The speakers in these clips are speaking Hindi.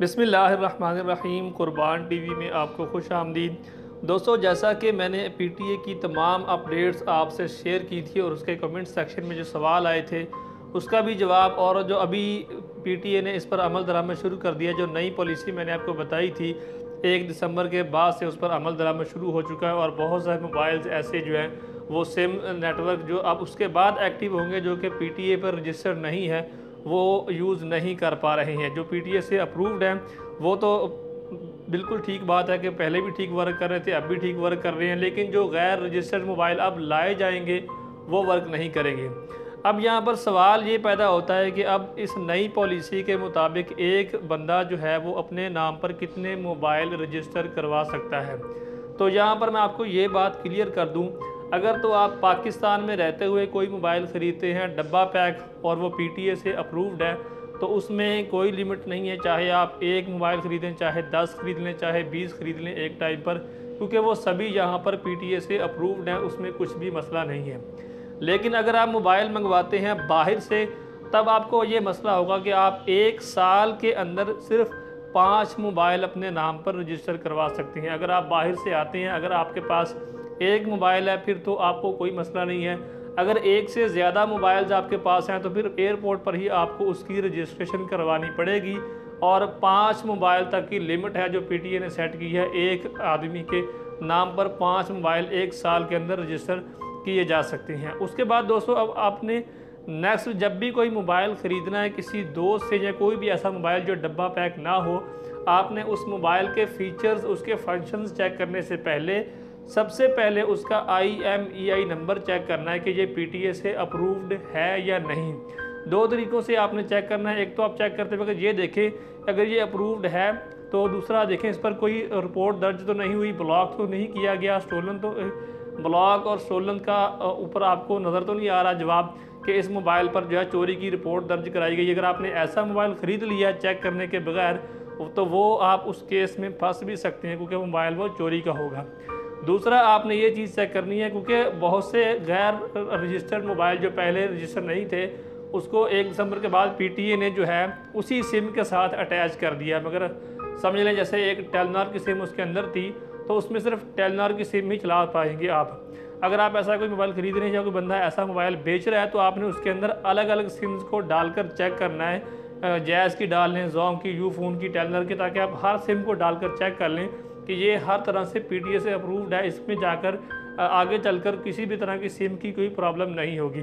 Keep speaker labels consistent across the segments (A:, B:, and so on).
A: बिस्मिल्लाहिर्रहमानिर्रहीम। कुर्बान टीवी में आपको खुश आमदीद। दोस्तों, जैसा कि मैंने पीटीए की तमाम अपडेट्स आपसे शेयर की थी और उसके कमेंट सेक्शन में जो सवाल आए थे उसका भी जवाब, और जो अभी पीटीए ने इस पर अमल दरामद शुरू कर दिया, जो नई पॉलिसी मैंने आपको बताई थी 1 दिसंबर के बाद से उस पर अमल दरामद शुरू हो चुका है। और बहुत सारे मोबाइल्स ऐसे जो हैं वो सिम नेटवर्क जो अब उसके बाद एक्टिव होंगे, जो कि पीटीए पर रजिस्टर्ड नहीं है, वो यूज़ नहीं कर पा रहे हैं। जो पीटीए से अप्रूव्ड हैं वो तो बिल्कुल ठीक बात है कि पहले भी ठीक वर्क कर रहे थे, अब भी ठीक वर्क कर रहे हैं, लेकिन जो गैर रजिस्टर्ड मोबाइल अब लाए जाएंगे वो वर्क नहीं करेंगे। अब यहाँ पर सवाल ये पैदा होता है कि अब इस नई पॉलिसी के मुताबिक एक बंदा जो है वो अपने नाम पर कितने मोबाइल रजिस्टर करवा सकता है। तो यहाँ पर मैं आपको ये बात क्लियर कर दूँ, अगर तो आप पाकिस्तान में रहते हुए कोई मोबाइल ख़रीदते हैं डब्बा पैक और वो पीटीए से अप्रूव्ड है, तो उसमें कोई लिमिट नहीं है। चाहे आप एक मोबाइल ख़रीदें, चाहे 10 ख़रीद लें, चाहे 20 ख़रीद लें एक टाइम पर, क्योंकि वो सभी यहाँ पर पीटीए से अप्रूव्ड हैं, उसमें कुछ भी मसला नहीं है। लेकिन अगर आप मोबाइल मंगवाते हैं बाहर से, तब आपको ये मसला होगा कि आप 1 साल के अंदर सिर्फ 5 मोबाइल अपने नाम पर रजिस्टर करवा सकते हैं। अगर आप बाहर से आते हैं, अगर आपके पास एक मोबाइल है, फिर तो आपको कोई मसला नहीं है। अगर एक से ज़्यादा मोबाइल्स आपके पास हैं तो फिर एयरपोर्ट पर ही आपको उसकी रजिस्ट्रेशन करवानी पड़ेगी। और 5 मोबाइल तक की लिमिट है जो पीटीए ने सेट की है। एक आदमी के नाम पर 5 मोबाइल 1 साल के अंदर रजिस्टर किए जा सकते हैं। उसके बाद दोस्तों, अब आपने नेक्स्ट जब भी कोई मोबाइल ख़रीदना है किसी दोस्त से, या कोई भी ऐसा मोबाइल जो डब्बा पैक ना हो, आपने उस मोबाइल के फ़ीचर्स, उसके फंक्शंस चेक करने से पहले सबसे पहले उसका IMEI नंबर चेक करना है कि ये पीटीए से अप्रूव्ड है या नहीं। 2 तरीक़ों से आपने चेक करना है। एक तो आप चेक करते वक्त ये देखें अगर ये अप्रूव्ड है, तो दूसरा देखें इस पर कोई रिपोर्ट दर्ज तो नहीं हुई, ब्लॉक तो नहीं किया गया, स्टोलन तो ब्लॉक और स्टोलन का ऊपर आपको नज़र तो नहीं आ रहा जवाब कि इस मोबाइल पर जो है चोरी की रिपोर्ट दर्ज कराई गई। अगर आपने ऐसा मोबाइल ख़रीद लिया चेक करने के बगैर, तो वो आप उस केस में फंस भी सकते हैं, क्योंकि मोबाइल वो चोरी का होगा। दूसरा आपने ये चीज़ चेक करनी है, क्योंकि बहुत से गैर रजिस्टर्ड मोबाइल जो पहले रजिस्टर नहीं थे, उसको 1 दिसंबर के बाद पीटीए ने जो है उसी सिम के साथ अटैच कर दिया। मगर समझ लें जैसे एक टेलनर की सिम उसके अंदर थी, तो उसमें सिर्फ टेलनर की सिम ही चला पाएंगे आप। अगर आप ऐसा कोई मोबाइल ख़रीद रहे हैं या कोई बंदा ऐसा मोबाइल बेच रहा है, तो आपने उसके अंदर अलग अलग सिम्स को डालकर चेक करना है। जैज़ की डाल लें, जोम की, यूफोन की, टेलनर की, ताकि आप हर सिम को डालकर चेक कर लें कि ये हर तरह से पीटीए से अप्रूव्ड है। इसमें जाकर आगे चलकर किसी भी तरह की सिम की कोई प्रॉब्लम नहीं होगी।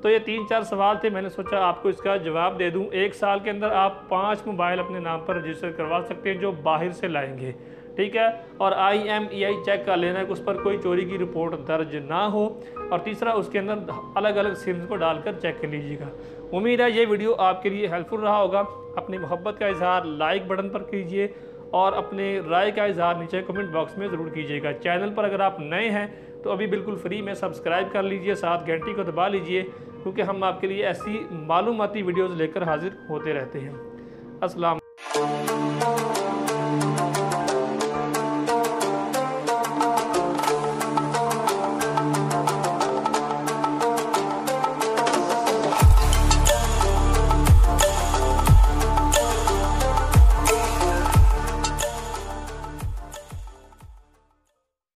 A: तो ये 3-4 सवाल थे, मैंने सोचा आपको इसका जवाब दे दूं। 1 साल के अंदर आप 5 मोबाइल अपने नाम पर रजिस्टर करवा सकते हैं जो बाहर से लाएंगे, ठीक है। और IMEI चेक कर लेना है कि उस पर कोई चोरी की रिपोर्ट दर्ज ना हो। और तीसरा, उसके अंदर अलग अलग सिम्स को डालकर चेक कर लीजिएगा। उम्मीद है ये वीडियो आपके लिए हेल्पफुल रहा होगा। अपनी मोहब्बत का इजहार लाइक बटन पर कीजिए और अपने राय का इजहार नीचे कमेंट बॉक्स में ज़रूर कीजिएगा। चैनल पर अगर आप नए हैं तो अभी बिल्कुल फ्री में सब्सक्राइब कर लीजिए, साथ घंटी को दबा लीजिए, क्योंकि हम आपके लिए ऐसी मालूमाती वीडियोज़ लेकर हाजिर होते रहते हैं। अस्सलाम।